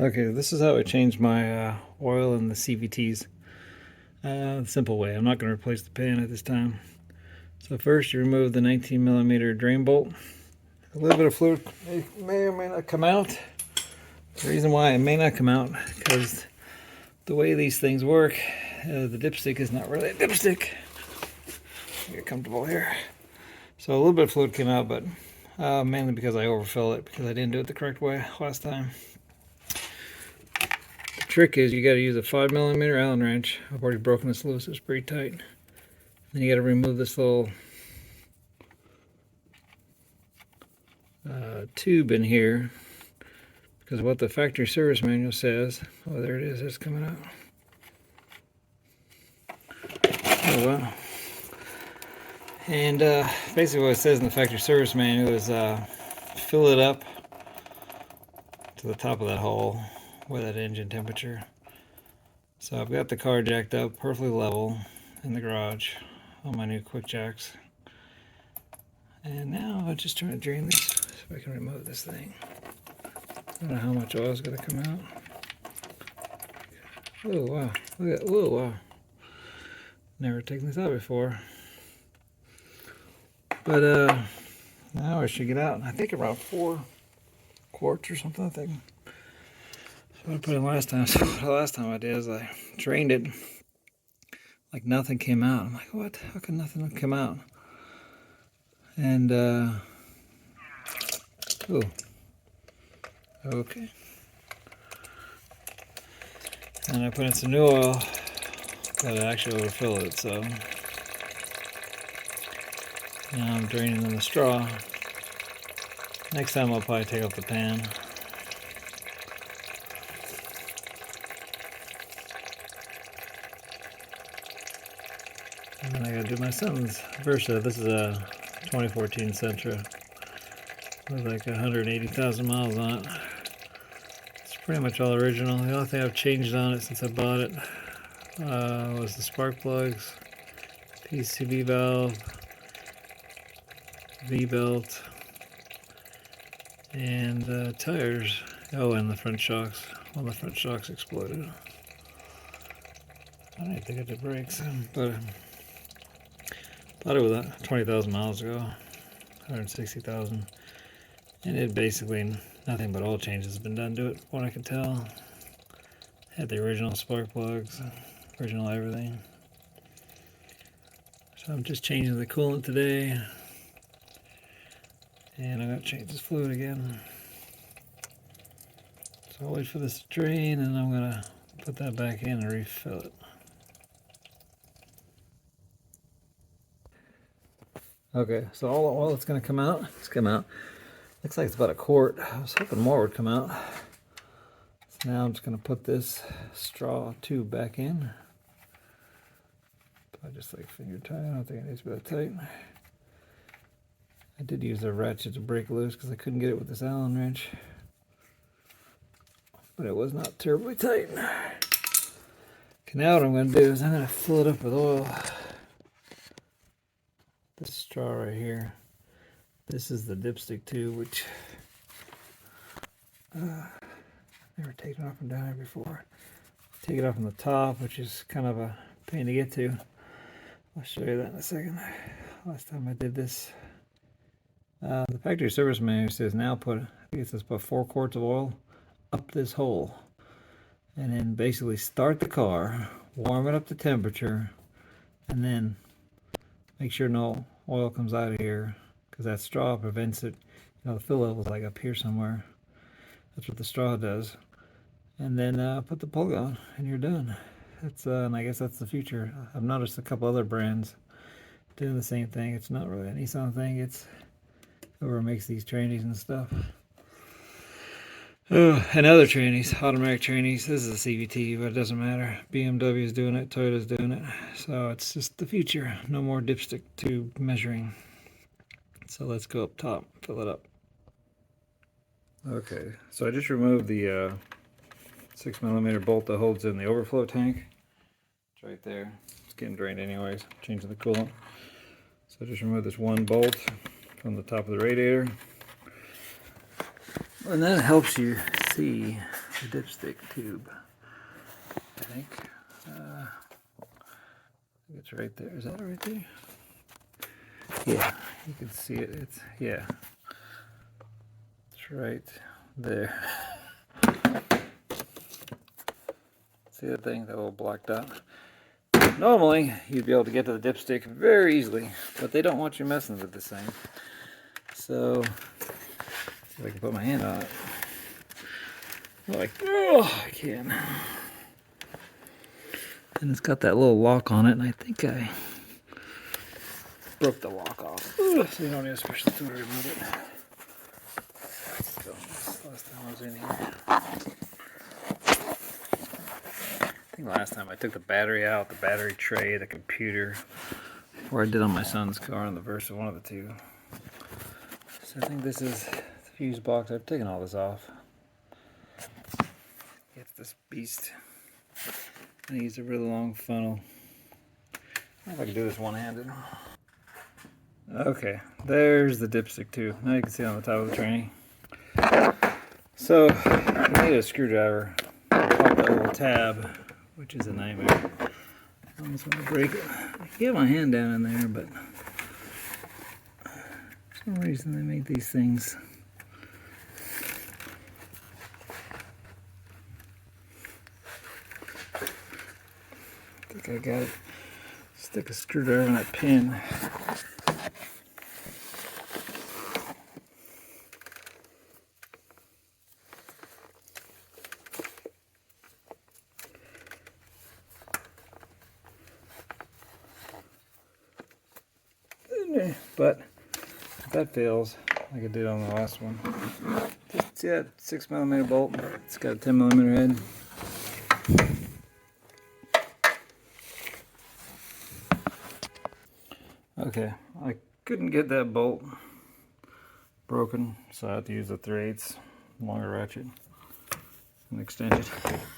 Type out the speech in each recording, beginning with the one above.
Okay, this is how I changed my oil in the CVTs. The simple way. I'm not going to replace the pan at this time. So first you remove the 19mm drain bolt. A little bit of fluid may or may not come out. The reason why it may not come out, because the way these things work, the dipstick is not really a dipstick. Get comfortable here. So a little bit of fluid came out, but mainly because I overfill it, because I didn't do it the correct way last time. The trick is you got to use a 5mm Allen wrench. I've already broken this loose, it's pretty tight. Then you got to remove this little tube in here, because what the factory service manual says, oh there it is, it's coming out. Oh wow. And basically what it says in the factory service manual is fill it up to the top of that hole with that engine temperature. So I've got the car jacked up perfectly level in the garage on my new quick jacks. And now I'm just trying to drain this so I can remove this thing. I don't know how much oil is going to come out. Oh wow, look at, whoa wow. Never taken this out before. But now I should get out. I think around 4 quarts or something, I think. So what I put in last time. So the last time I did is I drained it like nothing came out. I'm like, what? How can nothing come out? And oh, okay. And I put in some new oil that actually overfill it. So now I'm draining in the straw. Next time I'll probably take off the pan. And then I gotta do my Sentra Versa. This is a 2014 Sentra with like 180,000 miles on it. It's pretty much all original. The only thing I've changed on it since I bought it was the spark plugs, PCV valve, V-belt, and tires. Oh, and the front shocks. Well, the front shocks exploded. I don't even think I did brakes, but bought it with 20,000 miles ago, 160,000, and it basically nothing but oil changes has been done to it, from what I can tell. Had the original spark plugs, original everything. So I'm just changing the coolant today, and I'm gonna change this fluid again. So I'll wait for this to drain, and I'm gonna put that back in and refill it. Okay, so all the oil that's going to come out, it's come out. Looks like it's about a quart. I was hoping more would come out. So now I'm just going to put this straw tube back in. I just like finger tight. I don't think it needs to be that tight. I did use a ratchet to break loose because I couldn't get it with this Allen wrench. But it was not terribly tight. Okay, now what I'm going to do is I'm going to fill it up with oil. This straw right here, this is the dipstick tube, which never taken off and down here before. Take it off from the top, which is kind of a pain to get to. I'll show you that in a second. Last time I did this, the factory service manual says now put, I think it says about 4 quarts of oil up this hole, and then basically start the car, warm it up to temperature, and then make sure no oil comes out of here, because that straw prevents it. You know, the fill level's like up here somewhere. That's what the straw does. And then put the plug on, and you're done. That's and I guess that's the future. I've noticed a couple other brands doing the same thing. It's not really a Nissan thing. It's whoever makes these trannies and stuff. And other trannies, automatic trannies. This is a CVT, but it doesn't matter. BMW is doing it, Toyota's doing it. So it's just the future. No more dipstick tube measuring. So let's go up top, fill it up. Okay, so I just removed the 6mm bolt that holds in the overflow tank. It's right there. It's getting drained anyways, changing the coolant. So I just removed this one bolt from the top of the radiator. And that helps you see the dipstick tube. I think it's right there. Is that right there? Yeah, you can see it. It's right there. See the thing, that little black dot? Normally, you'd be able to get to the dipstick very easily, but they don't want you messing with this thing. So, see if I can put my hand on it. Like, oh, I can. And it's got that little lock on it, and I think I broke the lock off. So you don't need a special tool to remove it. Last time I was in here. I think last time I took the battery out, the battery tray, the computer, or I did on my son's car on the Versa, one of the two. So I think this is the fuse box. I've taken all this off. Get this beast. I use a really long funnel. I don't know if I can do this one-handed. Okay, there's the dipstick too. Now you can see it on the top of the tranny. So I need a screwdriver to pop that little tab, which is a nightmare. I almost want to break it. I can get my hand down in there, but for some reason they make these things. I think I got it. Stick a screwdriver in that pin. But if that fails, like I did on the last one, just see that 6mm bolt? It's got a 10mm head. Okay, I couldn't get that bolt broken, so I had to use a 3/8 longer ratchet and extension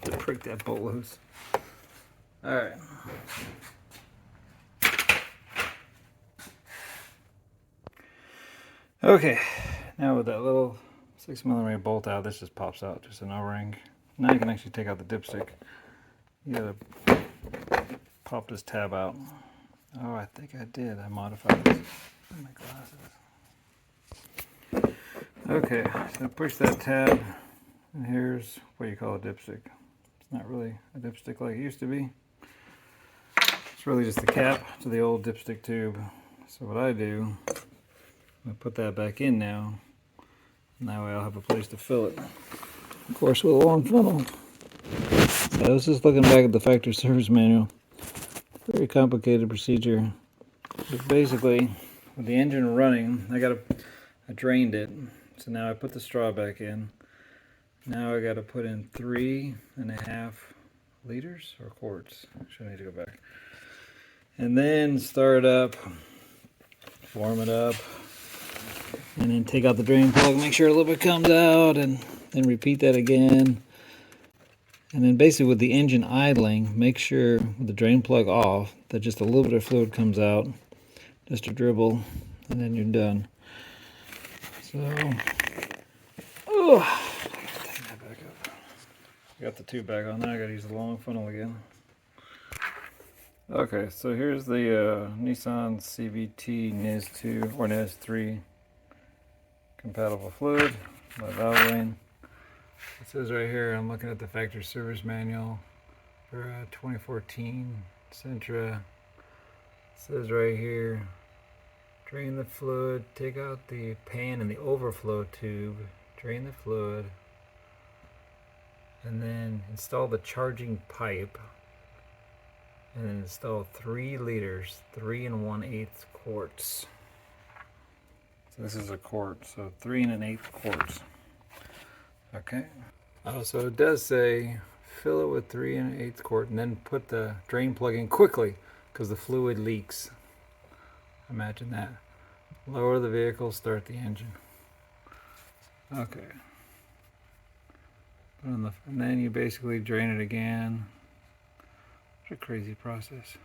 to break that bolt loose. Alright. Okay, now with that little 6mm bolt out, this just pops out, just an O-ring. Now you can actually take out the dipstick. You gotta pop this tab out. Oh, I think I did. I modified this. My glasses. Okay, so push that tab, and here's what you call a dipstick. It's not really a dipstick like it used to be. It's really just the cap to the old dipstick tube. So what I do, I put that back in now, and that way I'll have a place to fill it. Of course, with a long funnel. So I was just looking back at the factory service manual. Very complicated procedure. But basically, with the engine running, I drained it. So now I put the straw back in. Now I got to put in 3.5 liters or quarts. Actually, I need to go back. And then start up, warm it up, and then take out the drain plug, make sure a little bit comes out, and then repeat that again. And then basically with the engine idling, make sure with the drain plug off that just a little bit of fluid comes out, just a dribble, and then you're done. So, oh, tighten that back up. Got the tube back on. Now I gotta use the long funnel again. Okay, so here's the Nissan CVT NIS2 or NIS3 compatible fluid by valve lane. It says right here, I'm looking at the factory service manual for 2014 Sentra. It says right here, drain the fluid, take out the pan and the overflow tube, drain the fluid, and then install the charging pipe, and then install 3 liters, 3 1/8 quarts. So this is a quart, so 3 1/8 quarts. Okay. Oh, so it does say fill it with 3 1/8 quart and then put the drain plug in quickly because the fluid leaks. Imagine that. Lower the vehicle, start the engine. Okay. And then you basically drain it again. What a crazy process.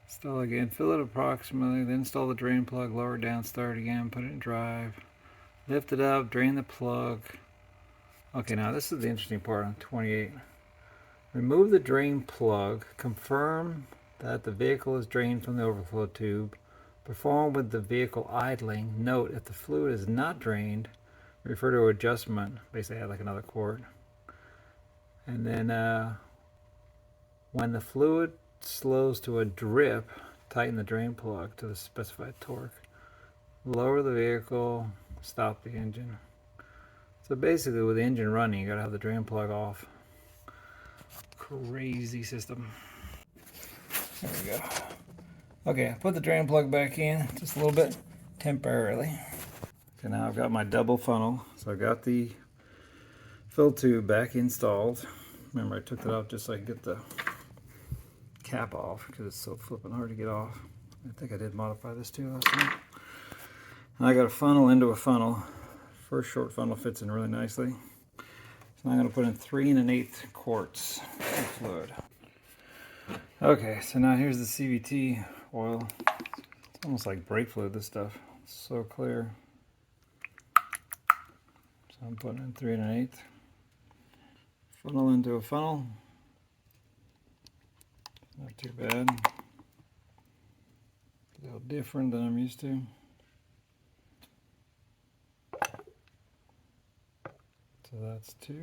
Install again, fill it approximately, then install the drain plug, lower it down, start again, put it in drive. Lift it up, drain the plug. Okay, now this is the interesting part on 28. Remove the drain plug. Confirm that the vehicle is drained from the overflow tube. Perform with the vehicle idling. Note, if the fluid is not drained, refer to adjustment. Basically add like another quart. And then when the fluid slows to a drip, tighten the drain plug to the specified torque. Lower the vehicle, stop the engine. So basically with the engine running, you gotta have the drain plug off. Crazy system. There we go. Okay, I put the drain plug back in just a little bit temporarily. Okay, now I've got my double funnel. So I got the fill tube back installed. Remember, I took that out just so I could get the cap off because it's so flipping hard to get off. I think I did modify this too last time. And I got a funnel into a funnel. First short funnel fits in really nicely. So I'm going to put in 3 1/8 quarts of fluid. Okay, so now here's the CVT oil. It's almost like brake fluid, this stuff. It's so clear. So I'm putting in 3 1/8. Funnel into a funnel. Not too bad. A little different than I'm used to. So that's 2.